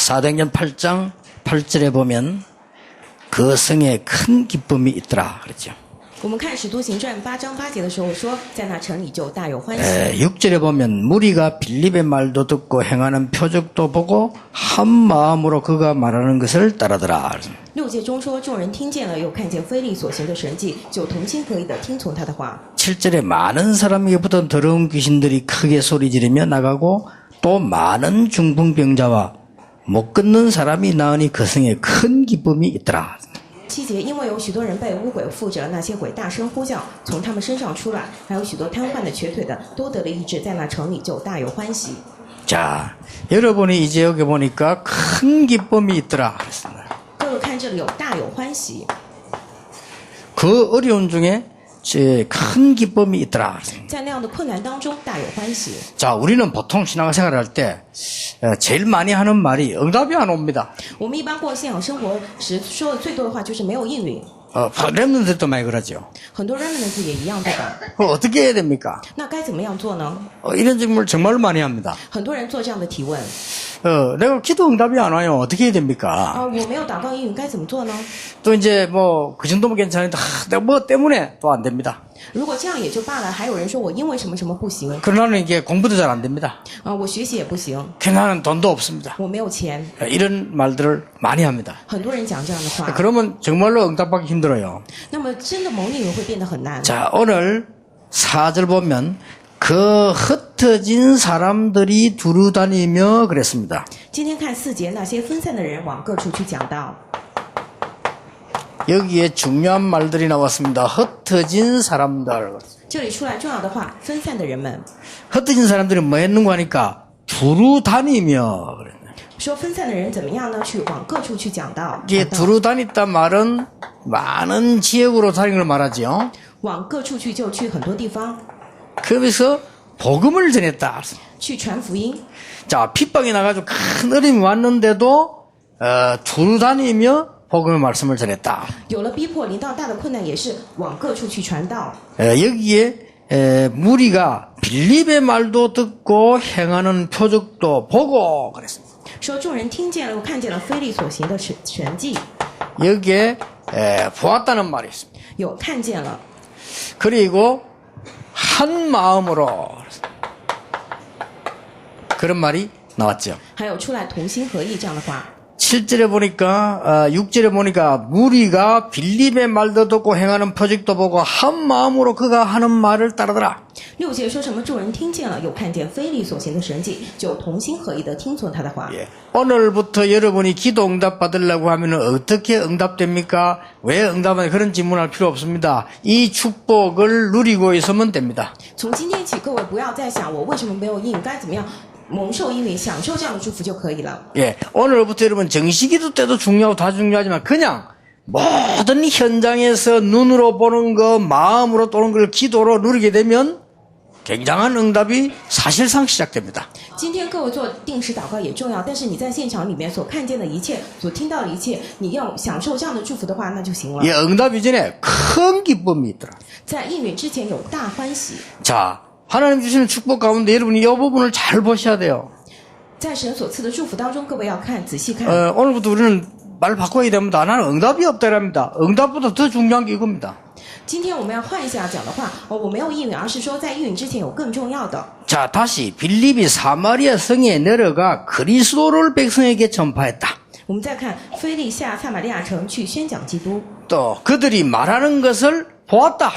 사도행전 8장 8절에 보면 그 성에 큰 기쁨이 있더라 그랬죠. 我们看《使徒行传》8章8节的时候说，在那城里就大有欢喜。 6절에 보면 무리가 빌립의 말도 듣고 행하는 표적도 보고 한 마음으로 그가 말하는 것을 따르더라. 6节中说，众人听见了，又看见腓力所行的神迹，就同心合意的听从他的话。 7절에 많은 사람에게 붙은 더러운 귀신들이 크게 소리 지르며 나가고 또 많은 중풍병자와 못 걷는 사람이 나으니 그 성에 큰 기쁨이 있더라. 7节，因为有许多人被污鬼附着，那些鬼大声呼叫，从他们身上出来，还有许多瘫痪的、瘸腿的，都得了医治，在那城里就大有欢喜。 자, 여러분이 이제 여기 보니까 큰 기쁨이 있더라 그랬습니다. 各位看这里有大有欢喜， 그 어려운 중에 큰 기쁨이 있더라. 在那样的困难当中大有欢喜。 자, 우리는 보통 신앙생활을 할 때 제일 많이 하는 말이 응답이 안 옵니다. 我们一般过信仰生活时说的最多的话就是没有应允， 렘넌트도 많이 그러죠. 很多 remnants 也一样，对吧？ 어떻게 해야 됩니까? 那该怎么样做呢？ 이런 질문을 정말로 많이 합니다. 很多人做这样的提问 내가 기도 응답이 안 와요. 어떻게 해야 됩니까? 啊，我没有祷告应允，该怎么做呢？ 또 이제 뭐 그 정도면 괜찮은데 내가 뭐 때문에 또 안 됩니다. 如果这样也就罢了，还有人说我因为什么什么不行 그러나는 이게 공부도 잘 안 됩니다. 啊，我学习也不行， 나는 돈도 없습니다. 我没有钱， 이런 말들을 많이 합니다. 很多人讲这样的话， 그러면 정말로 응답받기 힘들어요. 那么真的蒙应允会变得很难。 자, 오늘 4절 보면 그 흩어진 사람들이 두루다니며 그랬습니다. 今天看4节，那些分散的人往各处去讲道， 여기에 중요한 말들이 나왔습니다. 흩어진 사람들. 这里出来重要的话，分散的人们 흩어진 사람들이 뭐 했는가 하니까 두루다니며 그랬네. 说分散的人怎么样呢？去往各处去讲道， 이게 讲道 두루다녔단 말은 많은 지역으로 다니는 걸 말하죠. 往各处去就去很多地方 그래서 복음을 전했다. 去传福音。 자, 핍박이 나가지고 큰 어려움이 왔는데도 두루다니며 복음의 말씀을 전했다. 有了逼迫，临到大的困难，也是往各处去传道。 여기에 무리가 빌립의 말도 듣고 행하는 표적도 보고 그랬습니다. 说众人听见了，又看见了腓力所行的神迹， 여기에 보았다는 말이 있습니다. 有看见了， 그리고 한 마음으로 그런 말이 나왔죠. 还有出来同心合意这样的话。 7절에 보니까 6절에 보니까 무리가 빌립의 말도 듣고 행하는 표적도 보고 한 마음으로 그가 하는 말을 따르더라. 6节说什么？众人听见了，又看见腓力所行的神迹，就同心合意的听从他的话。 오늘부터 여러분이 기도 응답 받으려고 하면 어떻게 응답됩니까? 왜 응답하냐? 그런 질문할 필요 없습니다. 이 축복을 누리고 있으면 됩니다. 从今天起，各位不要再想我为什么没有应允，该怎么样蒙受应允，享受这样的祝福就可以了。 오늘부터 여러분 정식기도 때도 중요하고 다 중요하지만 그냥 모든 현장에서 눈으로 보는 거, 마음으로 또는 걸 기도로 누리게 되면 굉장한 응답이 사실상 시작됩니다. 今天各位做定时祷告也重要，但是你在现场里面所看见的一切，所听到的一切，你要享受这样的祝福的话，那就行了。 응답 이전에 큰 기쁨이 있더라. 在应允之前有大欢喜， 자, 하나님 주시는 축복 가운데 여러분이 이 부분을 잘 보셔야 돼요. 在神所赐的祝福当中，各位要看仔细看。 오늘부터 우리는 말 바꿔야 됩니다. 나는 응답이 없다랍니다. 응답보다 더 중요한 게 이겁니다. 今天我们要换一下讲的话，我没有应允，而是说在应允之前有更重要的。 자, 다시 빌립이 사마리아 성에 내려가 그리스도를 백성에게 전파했다. 我们再看腓力下撒玛利亚城去宣讲基督， 또 그들이 말하는 것을 보았다.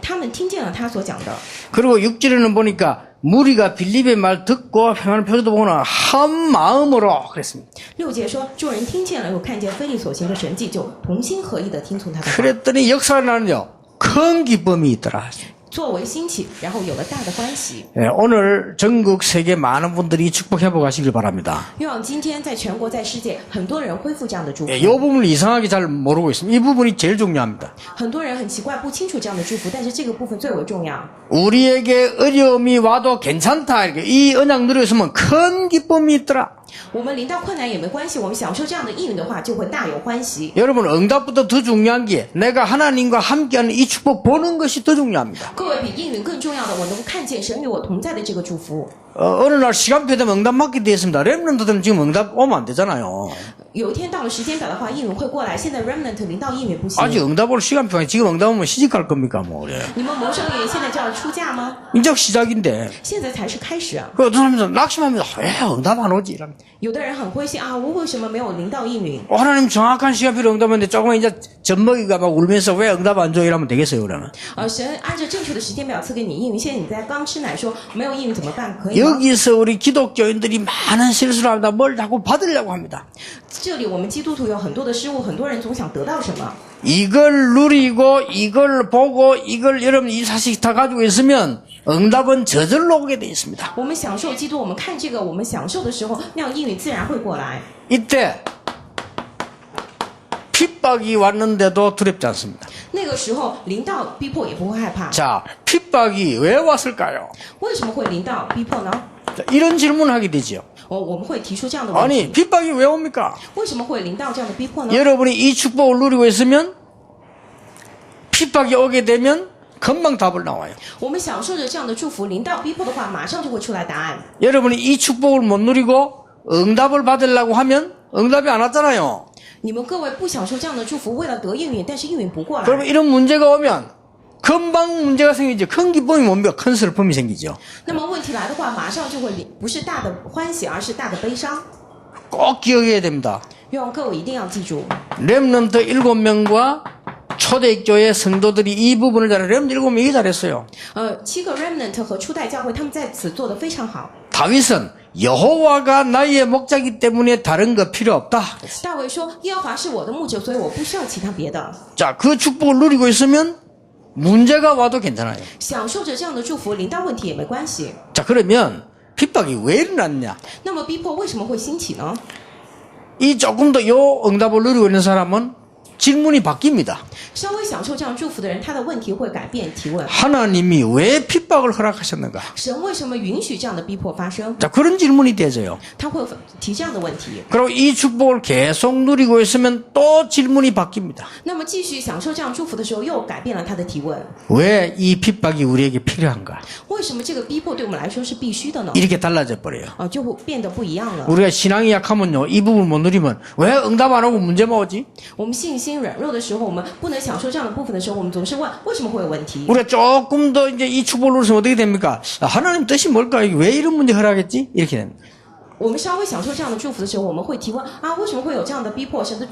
他们听见了他所讲的。 그리고 6절에는 보니까 무리가 빌립의 말 듣고 행하는 표적도 보거나 한 마음으로 그랬습니다. 6节说，众人听见了，又看见腓力所行的神迹，就同心合意的听从他的话。 그랬더니 역사가 나는요, 큰 기쁨이 있더라. 作为兴起，然后有了大的欢喜。 오늘 전국 세계 많은 분들이 축복해보고 가시길 바랍니다. 愿望今天在全国在世界，很多人恢复这样的祝福。 이 부분을 이상하게 잘 모르고 있습니다. 이 부분이 제일 중요합니다. 很多人很奇怪，不清楚这样的祝福，但是这个部分最为重要。 우리에게 어려움이 와도 괜찮다. 이 언약 누리고 있으면 큰 기쁨이 있더라. 我们临到困难也没关系，我们享受这样的应允的话，就会大有欢喜。 여러분 응답보다 더 중요한 게 내가 하나님과 함께하는 이 축복 보는 것이 더 중요합니다. 各位，比应允更重要的，我能够看见神与我同在的这个祝福。 어느 날 시간표 되면 응답 맞게 되어 있습니다. 렘넌트들은 지금 응답 오면 안 되잖아요. 有一天到了时间表的话，应允会过来。现在 remnant 临到应允不行。 아직 응답 올 시간표가 지금 응답 오면 시집갈 겁니까 뭐 그래. 你们谋生也现在就要出嫁吗？ 이제 시작인데. 现在才是开始啊！ 그 어떤 사람들은 낙심합니다. 왜 응답 안 오지? 이랍니다. 有的人很灰心啊，我为什么没有临到应允？ 하나님 정확한 시간표로 응답했는데 조금 이제 젖먹이가 막 울면서 왜 응답 안 줘? 이러면 되겠어요 그러면. 神按照正确的时间表赐给你应允，现在你在刚吃奶说没有应允怎么办？可以吗？ 여기서 우리 기독교인들이 많은 실수를 합니다. 뭘 자꾸 받으려고 합니다. 这里我们基督徒有很多的失误，很多人总想得到什么。 이걸 누리고 이걸 보고 이걸 여러분 이 사실 다 가지고 있으면 응답은 저절로 오게 돼 있습니다. 我们享受基督，我们看这个，我们享受的时候，那样应允自然会过来。 이때 핍박이 왔는데도 두렵지 않습니다. 那个时候临到逼迫也不会害怕。 자, 핍박이 왜 왔을까요? 为什么会临到逼迫呢？ 자, 이런 질문을 하게 되죠. 我们会提出这样的问 아니 题： 핍박이 왜 옵니까? 为什么会临到这样的逼迫呢？ 여러분이 이 축복을 누리고 있으면 핍박이 오게 되면 금방 답을 나와요. 我们享受着这样的祝福，临到逼迫的话，马上就会出来答案。 여러분이 이 축복을 못 누리고 응답을 받으려고 하면 응답이 안 왔잖아요. 你们各位不享受这样的祝福，为了得应允，但是应允不过来。 그러면 이런 문제가 오면 금방 문제가 생기죠. 큰 기쁨이 뭡니까? 큰 슬픔이 생기죠. 那么问题来的话，马上就会不是大的欢喜，而是大的悲伤。 꼭 기억해야 됩니다. 愿望各位一定要记住， 렘넌트 7명과 초대교회 성도들이 이 부분을 잘해. 렘넌트 7명이 잘했어요. 7个 remnant 和初代教会他们在此做得非常好。 다윗은 여호와가 나의 목자이기 때문에 다른 거 필요 없다. 大卫说：“耶和华是我的牧者，所以我不需要其他别的。 자, 그 축복을 누리고 있으면 문제가 와도 괜찮아요. 享受着这样的祝福，临到问题也没关系。 자, 그러면 핍박이 왜 일어났냐? 那么逼迫为什么会兴起呢？ 이 조금 더 요 응답을 누리고 있는 사람은 질문이 바뀝니다. 稍微享受这样祝福的人，他的问题会改变提问： 하나님이 왜 핍박을 허락하셨는가? 神为什么允许这样的逼迫发生？ 자, 그런 질문이 되져요. 他会提这样的问题。 그리고 이 축복을 계속 누리고 있으면 또 질문이 바뀝니다. 那么继续享受这样祝福的时候，又改变了他的提问： 왜 이 핍박이 우리에게 필요한가? 为什么这个逼迫对我们来说是必须的呢？ 이렇게 달라져 버려요. 就会变得不一样了。 우리가 신앙이 약하면요, 이 부분 못 누리면 왜 응답 안 오고 문제만 오지? 我们信心软弱的时候，我们不能享受这样的部分的时候，我们总是问为什么会有问题？ 우리가 조금 더 이제 이 축복을 누리면 어떻게 됩니까? 아, 하나님 뜻이 뭘까? 이게 왜 이런 문제 허락했지? 이렇게 됩니다. 我们稍微享受这样的祝福的时候，我们会提问啊，为什么会有这样的逼迫？神的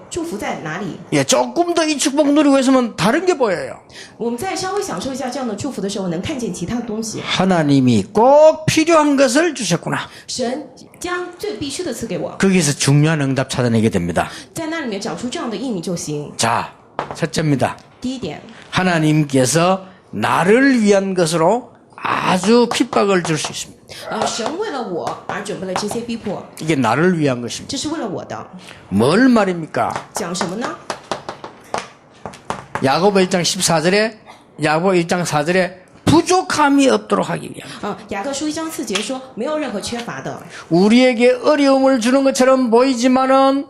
祝福在哪里？ 예, 조금 더 이 축복 누리고 있으면 다른 게 보여요. 我们再稍微享受一下这样的祝福的时候，能看见其他的东西。 하나님이 꼭 필요한 것을 주셨구나. 神将最必须的赐给我， 거기서 중요한 응답 찾아내게 됩니다. 在那里面找出这样的应允就行。 자, 첫째입니다. 第一点， 하나님께서 나를 위한 것으로 아주 핍박을 줄 수 있습니다. 神为了我而准备了这些逼迫， 이게 나를 위한 것입니다. 这是为了我的。 뭘 말입니까? 讲什么呢？ 야고보 1장 14절에 야고보 1장 4절에 부족함이 없도록 하기 위함. 雅各书1章4节说，没有任何缺乏的。 우리에게 어려움을 주는 것처럼 보이지만은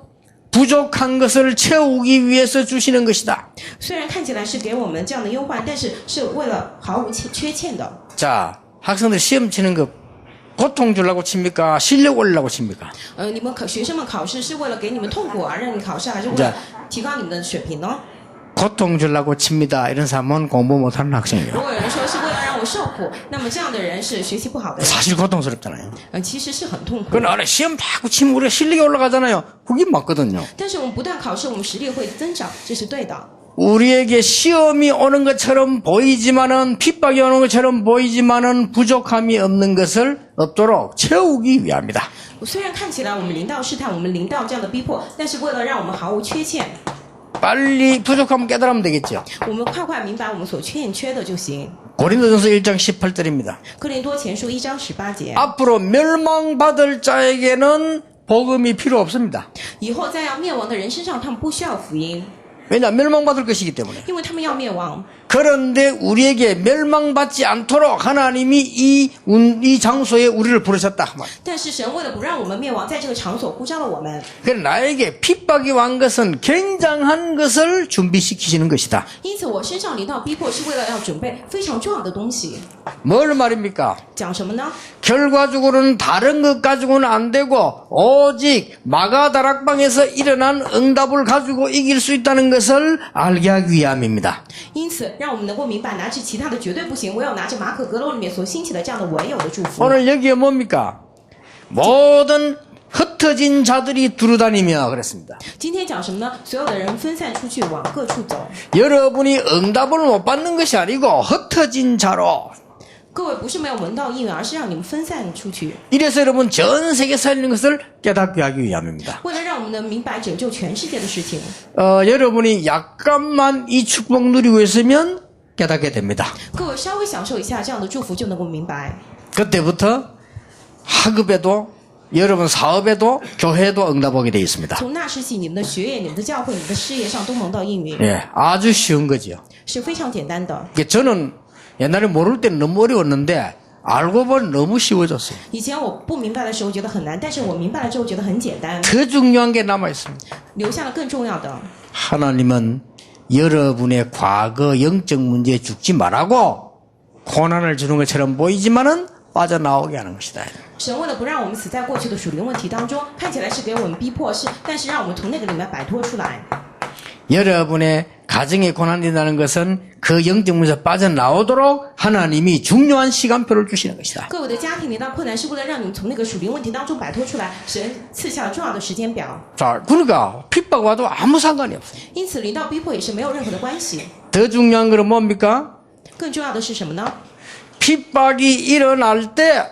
부족한 것을 채우기 위해서 주시는 것이다. 虽然看起来是给我们这样的忧患，但是是为了毫无缺欠的。 자, 학생들 시험 치는 거 고통 주려고 칩니까? 실력 올리려고 칩니까? 你们学生们考试是为了给你们痛苦而让你考试，还是为了提高你们的水平呢？ 고통 주려고 칩니다. 이런 사람은 공부 못하는 如 학생이에요. 果有人说是为了让我受苦，那么这样的人是学习不好的人， 사실 고통스럽잖아요. 其实是很痛苦。 그건 안에 시험 자꾸 치면 우리가 실력이 올라가잖아요. 그게 맞거든요. 但是我们不断考试，我们实力会增长，这是对的。 우리에게 시험이 오는 것처럼 보이지만은 핍박이 오는 것처럼 보이지만은 부족함이 없는 것을 없도록 채우기 위함이다. 虽然看起来我们临到试探，我们临到这样的逼迫，但是为了让我们毫无缺欠， 빨리 부족함을 깨달으면 되겠죠. 我们快快明白我们所欠缺的就行。 고린도전서 1장 18절입니다. 哥林多前书1章18节， 앞으로 멸망받을 자에게는 복음이 필요 없습니다. 以后在要灭亡的人身上，他们不需要福音， 왜냐? 멸망받을 것이기 때문에. 因为他们要灭亡。 그런데 우리에게 멸망받지 않도록 하나님이 이 장소에 우리를 부르셨다. 但是神为了不让我们灭亡，在这个场所呼召了我们。 그래 나에게 핍박이 완 것은 굉장한 것을 준비시키시는 것이다. 因此，我身上临到逼迫，是为了要准备非常重要的东西。 뭘 말입니까? 讲什么呢？ 결과적으로는 다른 것 가지고는 안 되고 오직 마가다락방에서 일어난 응답을 가지고 이길 수 있다는 것을 알게 하기 위함입니다. 因此，让我们能够明白，拿着其他的绝对不行，唯有拿着马可阁楼里面所兴起的这样的唯有的祝福。 오늘 여기에 뭡니까? 모든 흩어진 자들이 두루다니며 그랬습니다. 今天讲什么呢？所有的人分散出去，往各处走。 여러분이 응답을 못 받는 것이 아니고 흩어진 자로 各位不是没有闻到应允，而是让你们分散出去， 이래서 여러분 전 세계 살리는 것을 깨닫게 하기 위함입니다. 为了让我们能明白拯救全世界的事情。 여러분이 약간만 이 축복 누리고 있으면 깨닫게 됩니다. 各位稍微享受一下这样的祝福，就能够明白。 그때부터 학업에도 여러분 사업에도 교회에도 응답 오게 되어 있습니다. 从那时起，你们的学业、你们的教会、你们的事业上都蒙到应允， 예, 아주 쉬운 거죠. 是非常简单的。 저는 옛날에 모를 때는 너무 어려웠는데 알고 보니 너무 쉬워졌어요. 以前我不明白的时候觉得很难，但是我明白了之后觉得很简单， 더 중요한 게 남아 있습니다. 留下了更重要的。 하나님은 여러분의 과거 영적 문제에 죽지 말라고 고난을 주는 것처럼 보이지만은 빠져나오게 하는 것이다. 神为了不让我们死在过去的属灵问题当中，看起来是给我们逼迫，但是让我们从那个里面摆脱出来。 여러분의 가정에 고난이 나는 것은 그 영적 문제에서 빠져나오도록 하나님이 중요한 시간표를 주시는 것이다. 各位的家庭临到困难，是为了让你们从那个属灵问题当中摆脱出来，神赐下了重要的时间表。 자, 그러니까 핍박 와도 아무 상관이 없어요. 因此，临到逼迫也是没有任何的关系。 더 중요한 것은 뭡니까? 更重要的是什么呢？ 핍박이 일어날 때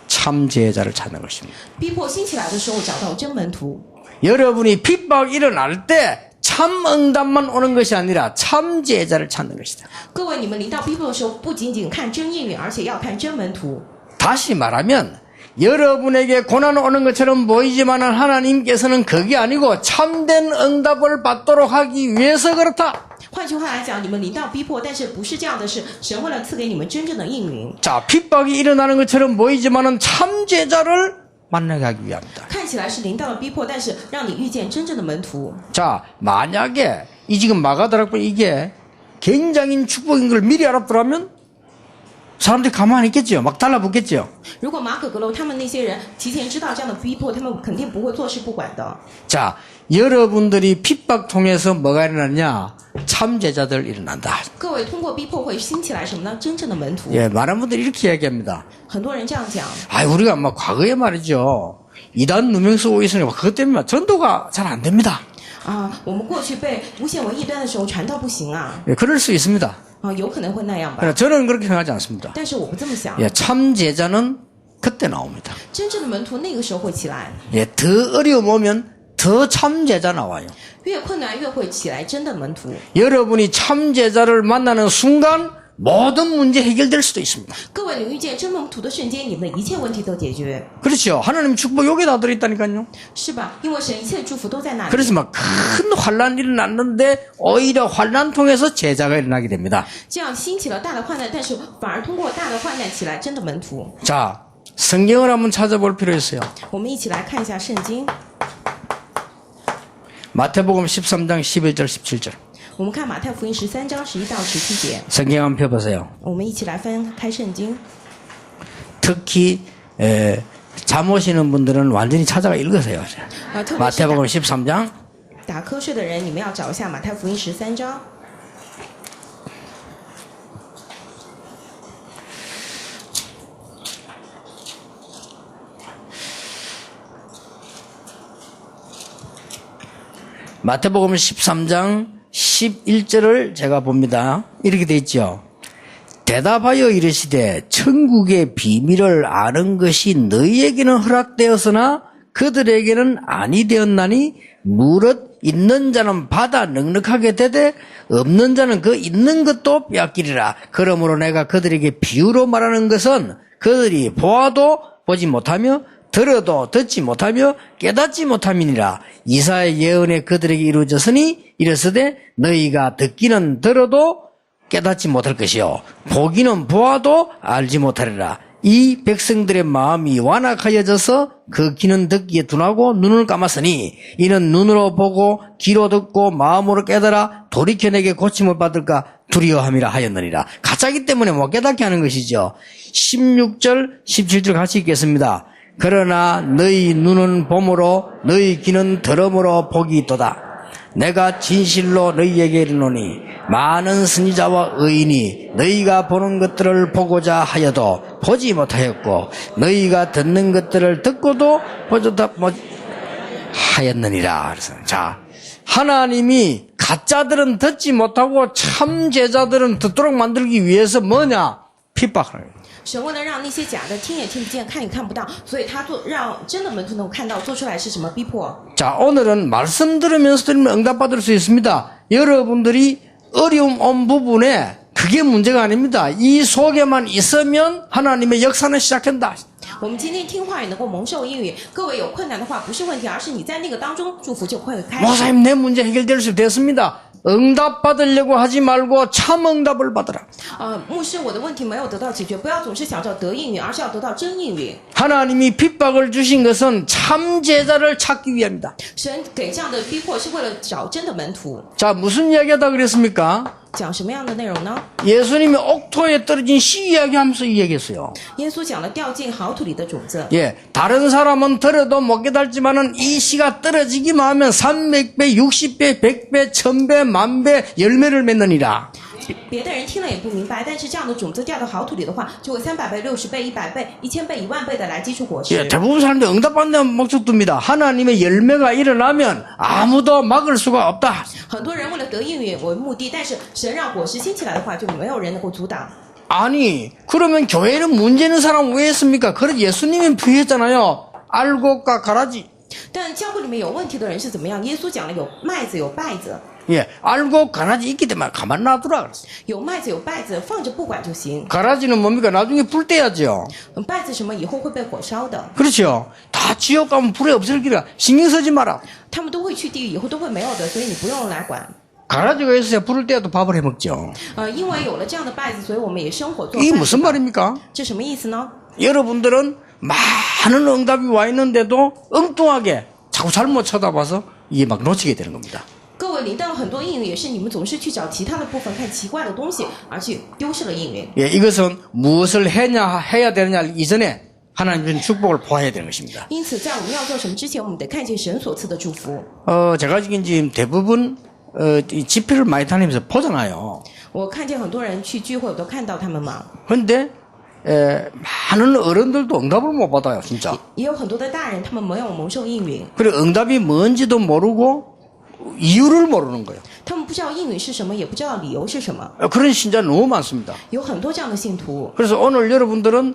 참 제자를 찾는 것입니다. 逼迫兴起来的时候，找到真门徒。 여러분이 핍박이 일어날 때 참 응답만 오는 것이 아니라 참 제자를 찾는 것이다. 各位，你们临到逼迫的时候，不仅仅看真应允，而且要看真门徒。 다시 말하면 여러분에게 고난 오는 것처럼 보이지만 하나님께서는 그게 아니고 참된 응답을 받도록 하기 위해서 그렇다. 换句话来讲，你们临到逼迫，但是不是这样的是神为了赐给你们真正的应允。 자, 핍박이 일어나는 것처럼 보이지만 참 제자를 만나게 하기 위함이다. 看起来是临到了逼迫，但是让你遇见真正的门徒。 자, 만약에 이 지금 마가다락방 이게 굉장히 축복인 걸 미리 알았더라면 사람들이 가만히 있겠죠. 막 달라붙겠죠. 如果马可阁楼他们那些人提前知道这样的逼迫，他们肯定不会坐视不管的。 자, 여러분들이 핍박 통해서 뭐가 일어나냐? 참 제자들 일어난다. 各位，通过逼迫会兴起来什么呢？真正的门徒。 예, 많은 분들이 이렇게 이야기합니다. 很多人这样讲。 아, 우리가 막 과거에 말이죠. 이단 누명 쓰고 있으니까 그것 때문에 전도가 잘 안 됩니다. 啊，我们过去被诬陷为异端的时候，传道不行啊， 예, 그럴 수 있습니다. 有可能会那样吧。 그러나 저는 그렇게 생각하지 않습니다. 但是我不这么想， 예, 참 제자는 그때 나옵니다. 真正的门徒那个时候会起来， 예, 더 어려움 오면 더 참 제자 나와요. 越困难越会起来真的门徒。 여러분이 참 제자를 만나는 순간 모든 문제 해결될 수도 있습니다. 各位，你遇见真门徒的瞬间，你们的一切问题都解决， 그렇죠. 하나님 축복 여기에 다 들어있다니까요. 是吧？因为神一切祝福都在那里。 그래서 막 큰 환란이 일어났는데 오히려 환란 통해서 제자가 일어나게 됩니다. 这样兴起了大的患难，但是反而通过大的患难起来真的门徒。 자, 성경을 한번 찾아볼 필요 있어요. 我们一起来看一下圣经， 마태복음 13장 11절 17절. 我们看马太福音13章11到17节， 성경 한번 펴보세요. 我们一起来翻开圣经。 특히 잠 오시는 분들은 완전히 찾아가 읽으세요. 特别是 마태복음 13장 打瞌睡的人，你们要找一下马太福音13章。 마태복음 13장 11절을 제가 봅니다. 이렇게 돼 있죠. 대답하여 이르시되 천국의 비밀을 아는 것이 너희에게는 허락되었으나 그들에게는 아니 되었나니 무릇 있는 자는 받아 넉넉하게 되되 없는 자는 그 있는 것도 빼앗기리라. 그러므로 내가 그들에게 비유로 말하는 것은 그들이 보아도 보지 못하며 들어도 듣지 못하며 깨닫지 못함이니라. 이사의 예언에 그들에게 이루어졌으니 이르시되 너희가 듣기는 들어도 깨닫지 못할 것이요 보기는 보아도 알지 못하리라. 이 백성들의 마음이 완악하여져서 그 귀는 듣기에 둔하고 눈을 감았으니 이는 눈으로 보고 귀로 듣고 마음으로 깨달아 돌이켜 내게 고침을 받을까 두려워함이라 하였느니라. 가짜기 때문에 못 깨닫게 하는 것이죠. 16절 17절 같이 읽겠습니다. 그러나 너희 눈은 봄으로 너희 귀는 들음으로 복이 있도다. 내가 진실로 너희에게 이르노니 많은 선지자와 의인이 너희가 보는 것들을 보고자 하여도 보지 못하였고 너희가 듣는 것들을 듣고도 보지 하였느니라. 그래서 자, 하나님이 가짜들은 듣지 못하고 참 제자들은 듣도록 만들기 위해서 뭐냐? 핍박을 해요. 神为了让那些假的听也听不见，看也看不到，所以他让真的门徒能够看到，做出来是什么逼迫？ 자, 오늘은 말씀 들으면서 들으면 응답받을 수 있습니다. 여러분들이 어려움 온 부분에 그게 문제가 아닙니다. 이 속에만 있으면 하나님의 역사는 시작한다. 我们今天听话也能够蒙受应允，各位有困难的话不是问题，而是你在那个当中祝福就会开始。 목사님 내 문제 해결될 수 됐습니다. 응답 받으려고 하지 말고 참 응답을 받으라. 牧师，我的问题没有得到解决，不要总是想着得应允，而是要得到真应允。 하나님이 핍박을 주신 것은 참 제자를 찾기 위함이다. 神给这样的逼迫是为了找真的门徒。 자, 무슨 이야기하다 그랬습니까? 讲什么样的内容呢？ 예수님이 옥토에 떨어진 씨 이야기하면서 이 얘기했어요. 耶稣讲了掉进好土里的种子。 예, 다른 사람은 들어도 못 깨달지만은 이 씨가 떨어지기만 하면 300배, 60배, 100배, 1000배, 10,000배 열매를 맺느니라. 别的人听了也不明白，但是这样的种子掉到好土里的话，就会300倍、60倍、100倍、1000倍、1万倍的来结出果实。 예, 대부분 사람들이 응답받는 목적 둡니다. 하나님의 열매가 일어나면 아무도 막을 수가 없다. 很多人为了得应允为目的，但是神让果实兴起来的话，就没有人能够阻挡。 아니, 그러면 교회는 문제 있는 사람 왜 했습니까? 그래 예수님이 부했잖아요. 알곡과 가라지. 但教会里面有问题的人是怎么样？耶稣讲了有麦子有稗子， 예, 알곡 가라지 있기 때문에 가만 놔두라 그랬어요. 有麦子有稗子，放着不管就行。 가라지는 뭡니까? 나중에 불 떼야죠. 稗子什么以后会被火烧的， 그렇죠. 다 지옥 가면 불에 없을 기라. 신경 쓰지 마라. 他们都会去地狱，以后都会没有的，所以你不用来管。 가라지가 있어야 불을 떼어도 밥을 해 먹죠. 因为有了这样的稗子，所以我们也生火做 이게 饭。 무슨 말입니까? 这什么意思呢？ 여러분들은 많은 응답이 와 있는데도 엉뚱하게 자꾸 잘못 쳐다봐서 이게 막 놓치게 되는 겁니다. 各位领到了很多应允，也是你们总是去找其他的部分看奇怪的东西，而去丢失了应允。 예, 이것은 무엇을 해야 되느냐 이전에 하나님 준 축복을 보아야 되는 것입니다. 因此，在我们要做什么之前，我们得看见神所赐的祝福。 제가 지금 대부분 이 집회를 많이 다니면서 보잖아요. 我看见很多人去聚会，我都看到他们嘛。 그런데 많은 어른들도 응답을 못 받아요, 진짜. 也有很多的大人，他们没有蒙受应允， 그리고 응답이 뭔지도 모르고 이유를 모르는 거예요. 他们不知道应允是什么，也不知道理由是什么。 그런 신자 너무 많습니다. 有很多这样的信徒， 그래서 오늘 여러분들은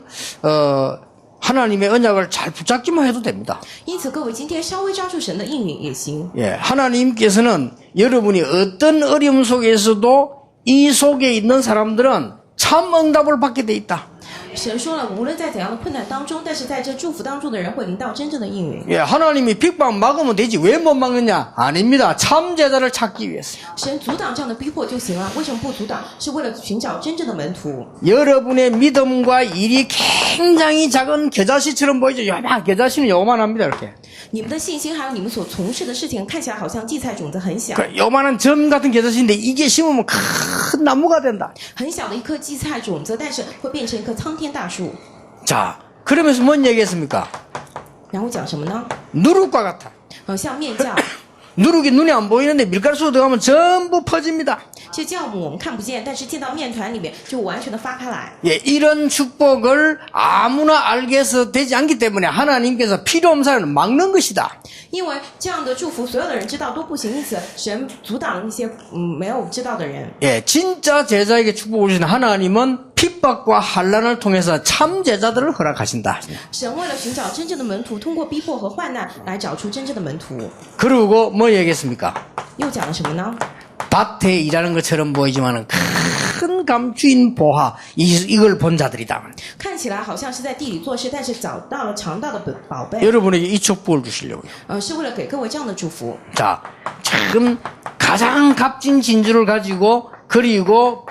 하나님의 언약을 잘 붙잡기만 해도 됩니다. 因此各位今天稍微抓住神的应允也行。 예, 하나님께서는 여러분이 어떤 어려움 속에서도 이 속에 있는 사람들은 참 응답을 받게 돼 있다. 神说了，无论在怎样的困难当中，但是在这祝福当中的人会领到真正的应允。 예, 하나님이 핍박 막으면 되지 왜 못 막느냐? 아닙니다. 참 제자를 찾기 위해서. 神阻挡这样的逼迫就行了，为什么不阻挡？是为了寻找真正的门徒。 여러분의 믿음과 일이 굉장히 작은 겨자씨처럼 보이죠? 요만 겨자씨는 요만합니다. 이렇게. 你们的信心还有你们所从事的事情，看起来好像荠菜种子很小， 그 요만한 점 같은 겨자씨인데 이게 심으면 큰 나무가 된다. 很小的一颗荠菜种子，但是会变成一棵苍天大树。 자, 그러면서 뭔 얘기했습니까? 然后讲什么呢？ 누룩과 같아. 像面酵， 누룩이 눈에 안 보이는데 밀가루 들어가면 전부 퍼집니다. 这酵母我们看不见，但是进到面团里面就完全的发开来。 예, 이런 축복을 아무나 알게 해서 되지 않기 때문에 하나님께서 필요 없는 사람을 막는 것이다. 因为这样的祝福所有的人知道都不行，因此神阻挡了那些没有知道的人。 예, 진짜 제자에게 축복을 주신 하나님은 핍박과 환난을 통해서 참 제자들을 허락하신다. 神为了寻找真正的门徒，通过逼迫和患难来找出真正的门徒。 그리고 뭐 얘기했습니까? 又讲了什么呢？ 밭에 일하는 것처럼 보이지만 큰 감추인 보화 이걸 본 자들이다. 看起来好像是在地里做事，但是找到了尝到的宝贝。 여러분에게 이 축복을 주시려고요. 是为了给各位这样的祝福。 자, 지금 가장 값진 진주를 가지고 그리고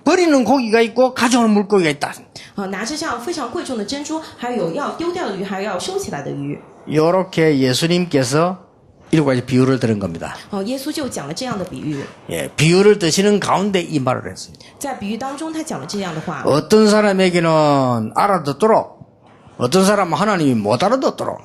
버리는 고기가 있고 가져오는 물고기가 있다. 拿着这样非常贵重的珍珠，还有要丢掉的鱼，还有要收起来的鱼。 이렇게 예수님께서 일곱 가지 비유를 들은 겁니다. 耶稣就讲了这样的比喻， 예, 비유를 드시는 가운데 이 말을 했어요. 在比喻当中，他讲了这样的话。 어떤 사람에게는 알아듣도록, 어떤 사람은 하나님이 못 알아듣도록.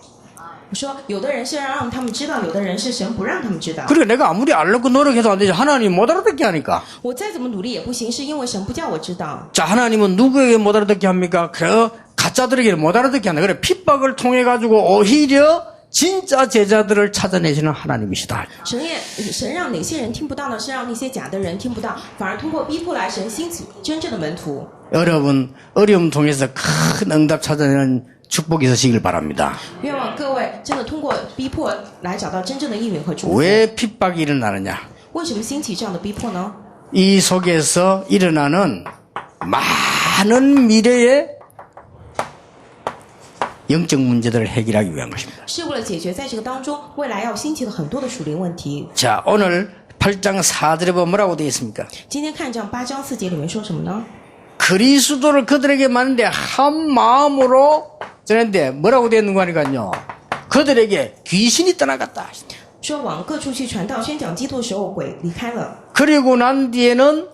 说有的人是让他们知道，有的人是神不让他们知道。 그러니까 내가 아무리 알려고 노력해도 안 되지. 하나님이 못 알아듣게 하니까. 我再怎么努力也不行，是因为神不叫我知道。 자, 하나님은 누구에게 못 알아듣게 합니까? 그 가짜들에게 못 알아듣게 한다. 그래, 핍박을 통해 가지고 오히려 진짜 제자들을 찾아내시는 하나님이시다. 神让哪些人听不到呢？是让那些假的人听不到，反而通过逼迫来神兴起真正的门徒。 여러분, 어려움 통해서 큰 응답 찾아내는 축복이 있으시길 바랍니다. 愿望各位真的通过逼迫来找到真正的应允和祝福。 왜 핍박이 일어나느냐? 为什么兴起这样的逼迫呢？ 이 속에서 일어나는 많은 미래의 영적 문제들을 해결하기 위한 것입니다. 是为了解决在这个当中未来要兴起的很多的属灵问题。 자, 오늘 8장 4절에 보면 뭐라고 되어 있습니까? 今天看这样8章4节里面说什么呢？ 그리스도를 그들에게 많은데 한 마음으로 전했는데 뭐라고 되어 있는 거 아니까요? 그들에게 귀신이 떠나갔다. 说往各处去传道宣讲基督的时候，鬼离开了。 그리고 난 뒤에는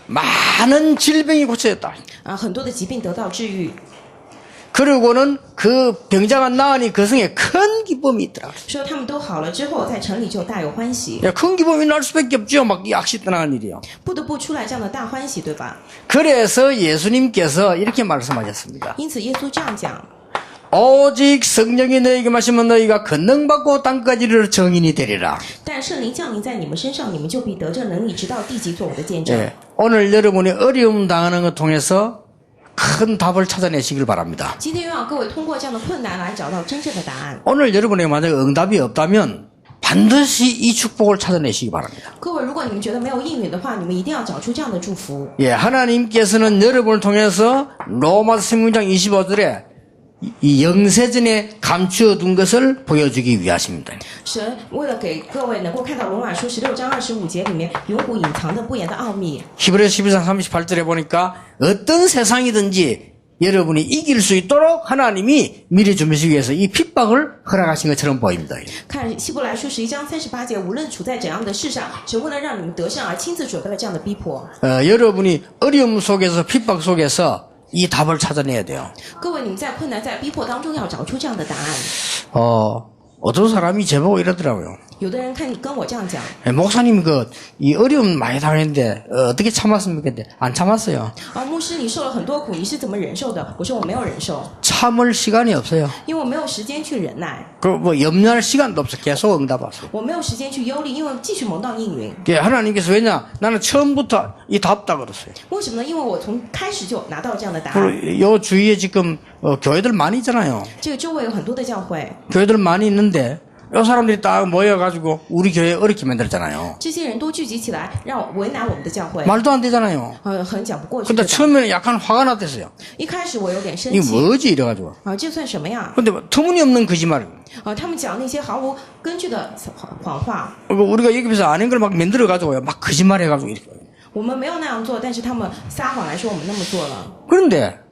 많은 질병이 고쳐졌다. 很多的疾病得到治愈。 그리고는 그 병자가 나으니 그 성에 큰 기쁨이 있더라. 说他们都好了之后，在城里就大有欢喜， 야, 큰 기쁨이 날 수밖에 없죠. 막 약시 떠나는 일이요. 不得不出来这样的大欢喜，对吧？ 그래서 예수님께서 이렇게 말씀하셨습니다. 因此耶稣这样讲： 오직 성령이 너에게 마시면 너희가 권능받고 땅까지 이르러 정인이 되리라. 但圣灵降临在你们身上，你们就必得着能力，直到地极做我的见证。 예, 오늘 여러분이 어려움 당하는 것 통해서 큰 답을 찾아내시길 바랍니다. 今天愿望各位通过这样的困难来找到真正的答案。 오늘 여러분에게 만약에 응답이 없다면 반드시 이 축복을 찾아내시기 바랍니다. 各位，如果你们觉得没有应允的话，你们一定要找出这样的祝福。 예, 하나님께서는 여러분을 통해서 로마서 16장 25절에 이 영세전에 감추어둔 것을 보여주기 위하십니다. 神为了给各位能够看到罗马书16章25节里面永古隐藏的不言的奥秘。 히브리서 11장 38절에 보니까 어떤 세상이든지 여러분이 이길 수 있도록 하나님이 미리 준비하기 위해서 이 핍박을 허락하신 것처럼 보입니다. 看希伯来书11章38节，无论处在怎样的事上，神为了让你们得胜而亲自准备了这样的逼迫。 여러분이 어려움 속에서 핍박 속에서 이 답을 찾아내야 돼요. 各位，你们在困难、在逼迫当中要找出这样的答案。 어떤 사람이 제보고 이러더라고요. 有的人跟我这样讲， 목사님 이 어려움 많이 당했는데 어떻게 참았습니까? 근데 안 참았어요. 牧师，你受了很多苦，你是怎么忍受的？我说我没有忍受， 참을 시간이 없어요. 因为我没有时间去忍耐， 염려할 시간도 없어. 계속 응답 왔어요. 我没有时间去忧虑，因为继续蒙到应允。 하나님께서 왜냐? 나는 처음부터 이 답다 그랬어요. 为什么呢？因为我从开始就拿到这样的答案。 그리고 요 주위에 지금 교회들 많이 있잖아요. 这个周围有很多的教会， 교회들 많이 있는데 요 사람들이 딱 모여가지고 우리 교회 어렵게 만들었잖아요. 这些人都聚集起来，让为难我们的教会， 말도 안 되잖아요. 很讲不过去。 근데 对吧 처음에는 약간 화가 났댔어요. 一开始我有点生 이게 气， 뭐지 이래가지고. 这算什么呀？ 근데 터무니없는 거짓말. 他们讲那些毫无根据的谎话。 우리가 여기서 아닌 걸 막 만들어가지고 막 거짓말 해가지고 이렇게. 我们没有那样做，但是他们撒谎来说我们那么做了。 그런데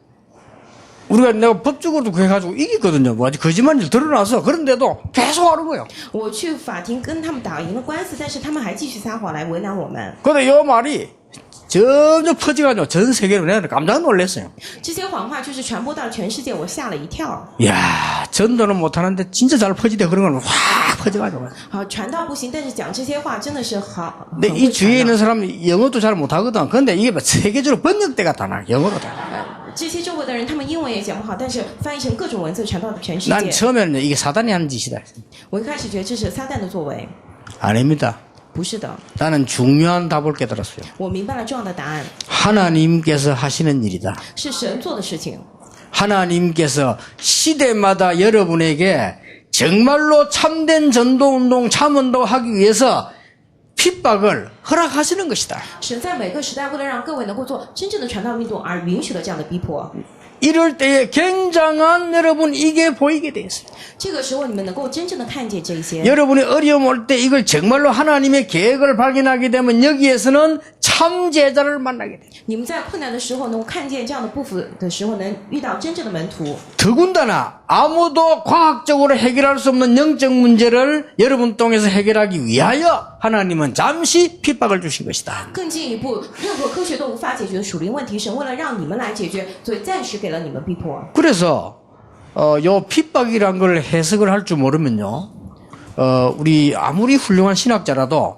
우리가 내가 법적으로도 그래가지고 이겼거든요. 뭐 아직 거짓말이 드러나서 그런데도 계속 하는 거예요. 我去法庭跟他们打赢了官司，但是他们还继续撒谎来为难我们。 근데 이 말이 점점 퍼져가지고 전 세계로 내가 깜짝 놀랐어요. 这些谎话就是传播到全世界，我吓了一跳。 이야, 전도는 못하는데 진짜 잘 퍼지대 그런 건 확 퍼져가지고. 传道不行，但是讲这些话真的是好。 근데 이 주위에 있는 사람이 영어도 잘 못하거든. 근데 이게 뭐 세계적으로 번역대가 다 나, 영어로 다. 这些周围的人，他们英文也讲不好，但是翻译成各种文字传到全世 난 界。 처음에는 이게 사단이 하는 짓이다. 我一开始觉得这是撒旦的作为， 아닙니다. 不是的。 나는 중요한 답을 깨달았어요. 我明白了重要的答案， 하나님께서 하시는 일이다. 是神做的事情。 하나님께서 시대마다 여러분에게 정말로 참된 전도운동, 참운동 하기 위해서 핍박을 허락하시는 것이다. 神在每个时代为了让各位能够做真正的传道运动而允许了这样的逼迫。 이럴 때에 굉장한 여러분 이게 보이게 돼 있어요. 这个时候你们能够真正的看见这些。 여러분이 어려움 올 때 이걸 정말로 하나님의 계획을 발견하게 되면 여기에서는 참 제자를 만나게 돼요. 你们在困难的时候能够看见这样的不服的时候，能遇到真正的门徒。 더군다나 아무도 과학적으로 해결할 수 없는 영적 문제를 여러분 통해서 해결하기 위하여 하나님은 잠시 핍박을 주신 것이다. 更进一步，任何科学都无法解决的属灵问题，神为了让你们来解决，所以暂时给了你们逼迫。 그래서 요 핍박이란 걸 해석을 할 줄 모르면요, 우리 아무리 훌륭한 신학자라도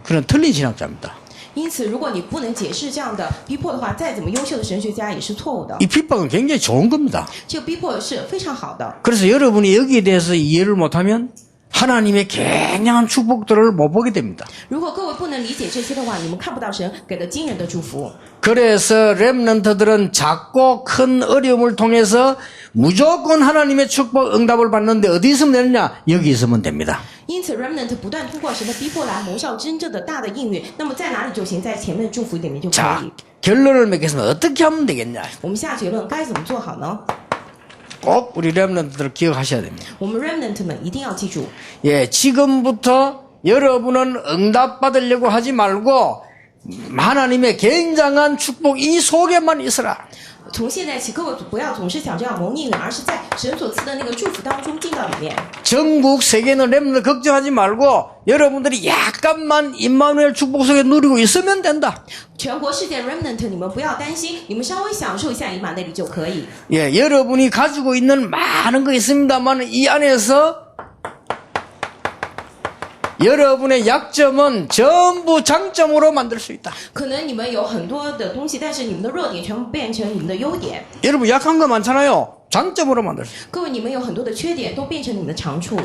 그는 틀린 신학자입니다. 因此，如果你不能解释这样的逼迫的话，再怎么优秀的神学家也是错误的。 이 핍박은 굉장히 좋은 겁니다. 这个逼迫是非常好的。 그래서 여러분이 여기에 대해서 이해를 못하면 하나님의 굉장한 축복들을 못 보게 됩니다. 如果各位不能理解这些的话，你们看不到神给的惊人的祝福。 그래서 렘넌트들은 작고 큰 어려움을 통해서 무조건 하나님의 축복 응답을 받는데 어디 있으면 되느냐? 여기 있으면 됩니다. 因此 ，remnant 不断通过神的逼迫来谋效真正的大的应允。那么在哪里就行，在前面祝福里面就可 자, 以。 결론을 맺겠습니다. 어떻게 하면 되겠냐? 我们下结论该怎么做好呢？ 꼭 우리 렘넌트들을 기억하셔야 됩니다. 我们 remnant 们一定要记住， 예, 지금부터 여러분은 응답받으려고 하지 말고 하나님의 굉장한 축복 이 속에만 있으라. 从现在起，各位不要总是想着要蒙应允，而是在神所赐的那个祝福当中进到里面。 전국 세계는 렘넌트 걱정하지 말고 여러분들이 약간만 임마누엘 축복 속에 누리고 있으면 된다. 全国世界 remnant， 你们不要担心，你们稍微享受一下以马内利就可以。 예, 여러분이 가지고 있는 많은 거 있습니다만 이 안에서 여러분의 약점은 전부 장점으로 만들 수 있다. 可能你们有很多的东西，但是你们的弱点全部变成你们的优点。 여러분 약한 거 많잖아요. 장점으로 만들 수 있다. 各位，你们有很多的缺点都变成你们的长处。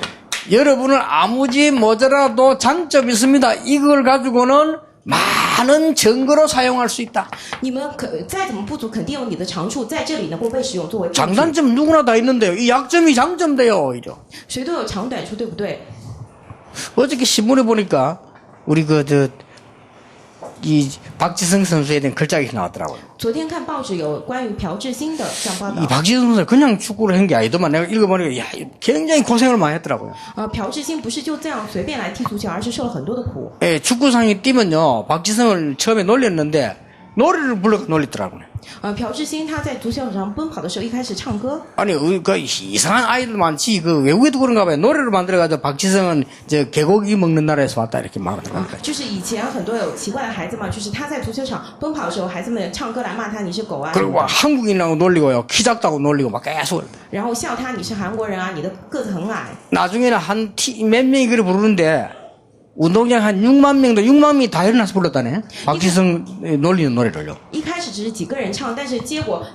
여러분은 아무지 모자라도 장점이 있습니다. 이걸 가지고는 많은 증거로 사용할 수 있다. 你们再怎么不足，肯定有你的长处，在这里能够被使用作为证据。 장단점 누구나 다 있는데요. 이 약점이 장점 돼요, 오히려. 谁都有长短处，对不对？ 어저께 신문에 보니까 우리 이 박지성 선수에 대한 글자가 나왔더라고요. 昨天看报纸有关于朴智星的这样报 이 道。 박지성 선수가 그냥 축구를 한 게 아니더만 내가 읽어보니까 야, 굉장히 고생을 많이 했더라고요. 朴智星不是就这样随便来踢足球，而是受了很多的苦。 예, 축구상에 뛰면요, 박지성을 처음에 놀렸는데 노래를 불러 놀리더라고요. 朴智星他在足球场上奔跑的时候，一开始唱歌。 아니, 그 이상한 아이들 많지. 그 외국에도 그런가 봐요. 노래를 만들어가지고 박지성은 개고기 먹는 나라에서 왔다 이렇게 말하더라고요. 就是以前很多有奇怪的孩子嘛，就是他在足球场奔跑的时候，孩子们唱歌来骂他你是狗啊， 그리고 한국인이라고 놀리고요. 키 작다고 놀리고 막 계속. 然后笑他你是韩国人啊，你的个子很矮。 나중에는 몇 명이 그래 부르는데 운동장 한 6만 명이 다 일어나서 불렀다네. 박지성 놀리는 노래를요. 一开始只是几个人唱，但是结果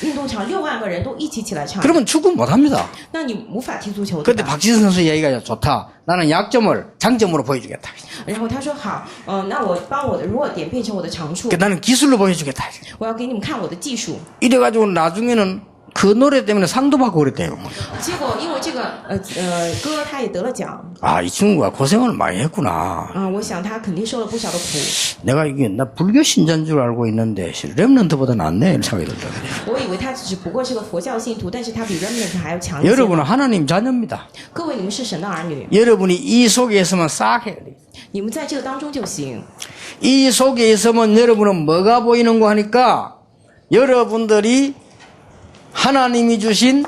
运动场6万个人都一起起来唱。 그러면 축구 못합니다. 那你无法踢足球，对 근데 吧？ 박지성 선수 얘기가 좋다. 나는 약점을 장점으로 보여주겠다. 然后他说好，那我把我的弱点变成我的长处， 나는 기술로 보여주겠다. 我要给你们看我的技术。 이래가지고 나중에는 그 노래 때문에 상도 받고 그랬대요. 结果因为这个歌，他也得了奖。 아, 이 친구가 고생을 많이 했구나. 我想他肯定受了不少的苦。 내가 이게 나 불교 신자인 줄 알고 있는데 렘넌트보다 낫네 이런 생각이 들더라고요. 我以为他只不过是个佛教信徒，但是他比 remnant 还要强一些。 여러분은 하나님 자녀입니다. 各位，你们是神的儿女， 여러분이 이 속에 있으면 싹 해야 돼요. 你们在这个当中就行。 이 속에 있으면 여러분은 뭐가 보이는 거 하니까 여러분들이 하나님이 주신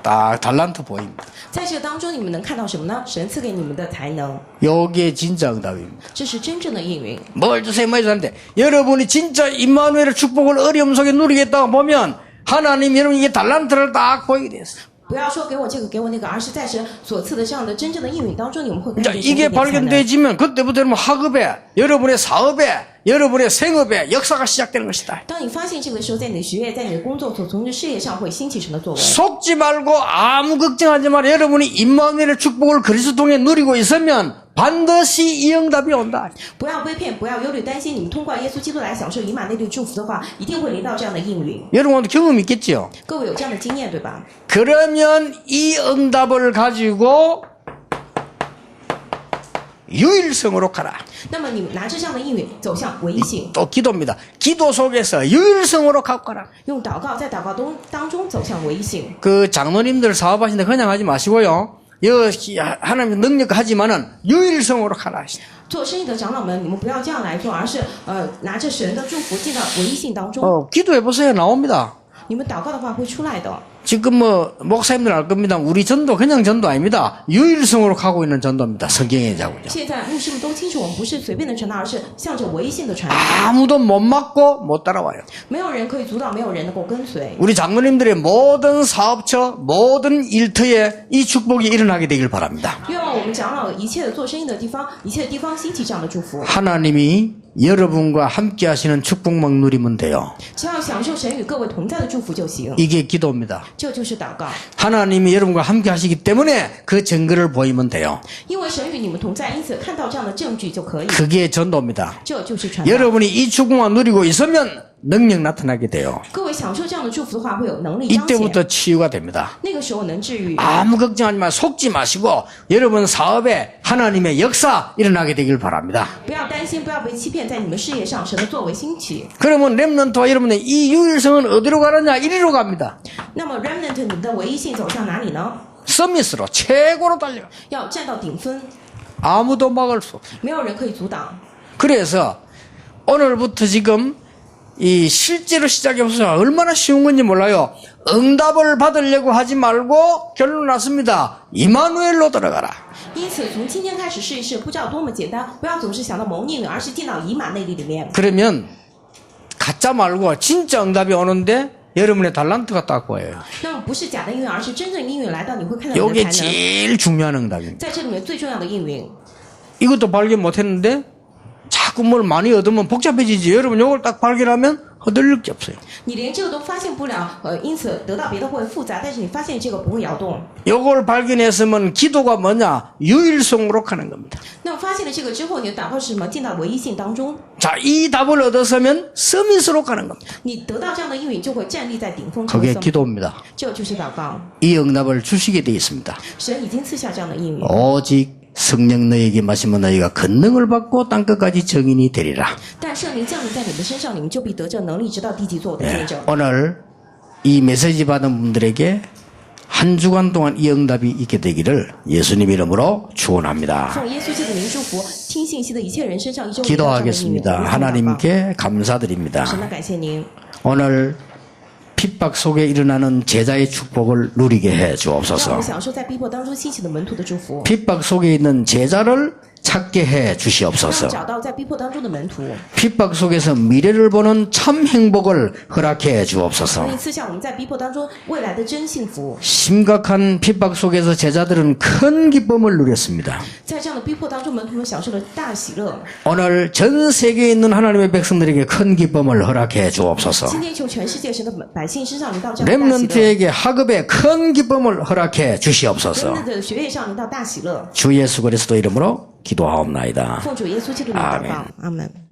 딱 달란트 보입니다. 在这个当中，你们能看到什么呢？神赐给你们的才能， 요게 진짜 응답입니다. 这是真正的应允。 뭘 주세요 뭐 주세요. 여러분이 진짜 임마누엘의 축복을 어려움 속에 누리겠다고 보면 하나님 여러분 이게 달란트를 딱 보이게 됐어요. 不要说给我这个给我那个，而是在神所赐的这样的真正的应允当中，你们会看 자, 见神 이게 给你的才能。 발견되지면 그때부터 여러분 학업에 여러분의 사업에 여러분의 생업에 역사가 시작되는 것이다. 当你发现这个的时候，在你的学业、在你的工作所从事事业上会兴起神的作为。 속지 말고 아무 걱정하지 말고 여러분이 임마누엘의 축복을 그리스도 통해 누리고 있으면 반드시 이 응답이 온다. 不要被骗，不要忧虑担心。你们通过耶稣基督来享受以马内利祝福的话，一定会临到这样的应允。 여러분도 경험 있겠죠? 各位有这样的经验对吧？ 그러면 이 응답을 가지고 유일성으로 가라. 那么你们拿着这样的应允走向唯一性， 또 기도입니다. 기도 속에서 유일성으로 갖고 가라. 用祷告在祷告当中走向唯一性。 그 장로님들 사업하시는데 그냥 하지 마시고요. 이거 하나님의 능력하지만은 유일성으로 가라. 做生意的长老们，你们不要这样来做，而是拿着神的祝福进到唯一性当中。 기도해 보세요. 나옵니다. 你们祷告的话会出来的。 지금 목사님들 알 겁니다. 우리 전도 그냥 전도 아닙니다. 유일성으로 가고 있는 전도입니다. 성경의 자고요. 现在牧师们都清楚，我们不是随便的传道，而是向着唯一性的传道。 아무도 못 막고 못 따라와요. 没有人可以阻挡，没有人能够跟随。 우리 장로님들의 모든 사업처, 모든 일터에 이 축복이 일어나게 되길 바랍니다. 愿望我们长老一切的做生意的地方，一切的地方兴起这样的祝福。 하나님이 여러분과 함께 하시는 축복만 누리면 돼요. 只要享受神与各位同在的祝福就行。 이게 기도입니다. 这就是祷告， 하나님이 여러분과 함께 하시기 때문에 그 증거를 보이면 돼요. 因为神与你们同在，因此看到这样的证据就可以。 그게 전도입니다. 这就是传道。 여러분이 이 축복만 누리고 있으면 능력 나타나게 돼요. 各位享受这样的祝福的话，会有能力彰显。 이때부터 치유가 됩니다. 那个时候能治愈。 아무 걱정하지 마. 속지 마시고 여러분 사업에 하나님의 역사 일어나게 되길 바랍니다. 不要担心，不要被欺骗，在你们事业上神的作为兴起。 그러면 렘넌트와 여러분의 이 유일성은 어디로 가느냐? 이리로 갑니다. 那么 remnant 你们的唯一性走向哪里呢？ 서밋으로 최고로 달려. 要站到顶峰， 아무도 막을 수 없어. 没有人可以阻挡。 그래서 오늘부터 지금 이 실제로 시작해보세요. 얼마나 쉬운 건지 몰라요. 응답을 받으려고 하지 말고 결론 났습니다. 이마누엘로 들어가라. 因此，从今天开始试一试，不知道多么简单，不要总是想到蒙应允，而是进到以马内利里面。 그러면 가짜 말고 진짜 응답이 오는데 여러분의 달란트가 딱 보여요. 那么不是假的应允，而是真正应允来到，你会看到你的 이게 才能。 제일 중요한 응답입니다. 在这里面最重要的应允， 이것도 발견 못했는데 자꾸 뭘 많이 얻으면 복잡해지지. 여러분 이걸 딱 발견하면 흔들릴 게 없어요. 你连这个都发现不了，因此得到别的会复杂，但是你发现这个不会摇动。 이걸 발견했으면 기도가 뭐냐? 유일성으로 가는 겁니다. 那么发现了这个之后，你的祷告是什么？进到唯一性当中， 자, 이 답을 얻었으면 서밋으로 가는 겁니다. 你得到这样的应允，就会站立在顶峰。成为 그게 圣母 기도입니다. 这就是祷告。 이 응답을 주시게 되어 있습니다. 神已经赐下这样的应允， 오직 성령 너에게 마시면 너희가 권능을 받고 땅끝까지 정인이 되리라. 但圣灵降临在你们身上，你们就必得这能力，直到地极做我的见证。 오늘 이 메시지 받은 분들에게 한 주간 동안 이 응답이 있게 되기를 예수님 이름으로 축원합니다. 奉耶稣基督的名祝福，听信息的一切人身上一周有这样的应允。 기도하겠습니다. 하나님께 감사드립니다. 神的感谢您。 오늘 핍박 속에 일어나는 제자의 축복을 누리게 해 让我 주옵소서. 们享受在逼迫当中兴起的门徒的祝福， 핍박 속에 있는 제자를 찾게 해 让 주시옵소서. 找到在逼迫当中的门徒， 핍박 속에서 미래를 보는 참 행복을 허락해 주옵소서. 并赐下我们在逼迫当中未来的真幸福。 심각한 핍박 속에서 제자들은 큰 기쁨을 누렸습니다. 在这样的逼迫当中，门徒们享受了大喜乐。 오늘 전 세계에 있는 하나님의 백성들에게 큰 기쁨을 허락해 주옵소서. 今天求全世界神的百姓身上临到这样的大喜乐， 렘넌트에게 학업에 큰 기쁨을 허락해 주시옵소서. 人们的学业上临到大喜乐。 주 예수 그리스도 이름으로 기도하옵나이다. 奉主耶稣基督的名祷告，阿门。